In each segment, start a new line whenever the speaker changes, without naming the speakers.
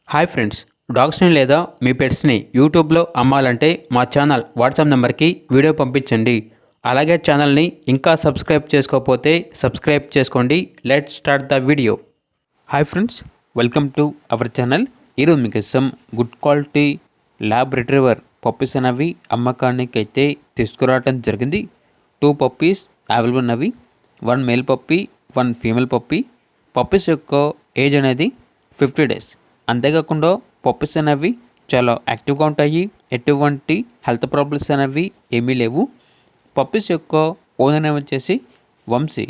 Hi friends, డాగ్స్ని లేదా మీ పెట్స్ని యూట్యూబ్లో అమ్మాలంటే మా ఛానల్ వాట్సాప్ నెంబర్కి వీడియో పంపించండి. అలాగే ఛానల్ని ఇంకా సబ్స్క్రైబ్ చేసుకోకపోతే సబ్స్క్రైబ్ చేసుకోండి. Let start the video. Hi friends, welcome to our channel. ఈరోజు మీకోసం good quality lab retriever puppies అనేవి అమ్మకానికి అయితే తీసుకురావడం జరిగింది. 2 పప్పీస్ అవైలబుల్ ఉన్నవి. 1 male puppy, 1 female puppy. Puppies యొక్క ఏజ్ అనేది 50 డేస్. అంతేకాకుండా పప్పీస్ అనేవి చాలా యాక్టివ్గా ఉంటాయి. ఎటువంటి హెల్త్ ప్రాబ్లమ్స్ అనేవి ఏమీ లేవు. పప్పీస్ యొక్క ఓనర్ నేమ్ వచ్చేసి వంశీ.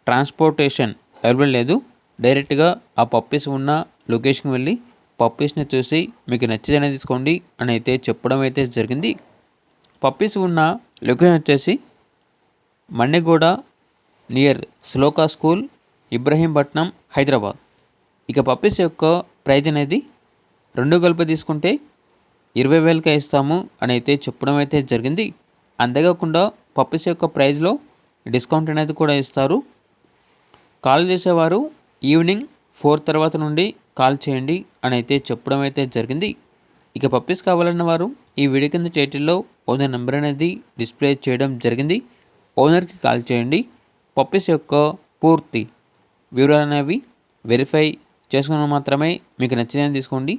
ట్రాన్స్పోర్టేషన్ అవైలబుల్ లేదు. డైరెక్ట్గా ఆ పప్పీస్ ఉన్న లొకేషన్కి వెళ్ళి పప్పీస్ని చూసి మీకు నచ్చితేనే తీసుకోండి అని అయితే చెప్పడం అయితే జరిగింది. పప్పీస్ ఉన్న లొకేషన్ వచ్చేసి మన్నెగూడ నియర్ శ్లోకా స్కూల్, ఇబ్రహీంపట్నం, హైదరాబాద్. ఇక పప్పీస్ యొక్క ప్రైజ్ అనేది 2 కలిపి తీసుకుంటే 20,000కే ఇస్తాము అని అయితే చెప్పడం అయితే జరిగింది. అంతేకాకుండా పప్పీస్ యొక్క ప్రైజ్లో డిస్కౌంట్ అనేది కూడా ఇస్తారు. కాల్ చేసేవారు ఈవినింగ్ 4 తర్వాత నుండి కాల్ చేయండి అని అయితే చెప్పడం అయితే జరిగింది. ఇక పప్పీస్ కావాలన్న వారు ఈ వీడియో కింద టైటిల్లో ఓనర్ నెంబర్ అనేది డిస్ప్లే చేయడం జరిగింది. ఓనర్కి కాల్ చేయండి. పప్పీస్ యొక్క పూర్తి వివరాలు అనేవి వెరిఫై చేసుకుని మాత్రమే మీకు నచ్చినది తీసుకోండి.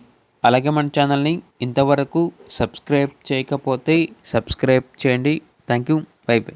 అలాగే మన ఛానల్ని ఇంతవరకు సబ్స్క్రైబ్ చేయకపోతే సబ్స్క్రైబ్ చేయండి. Thank you. By by.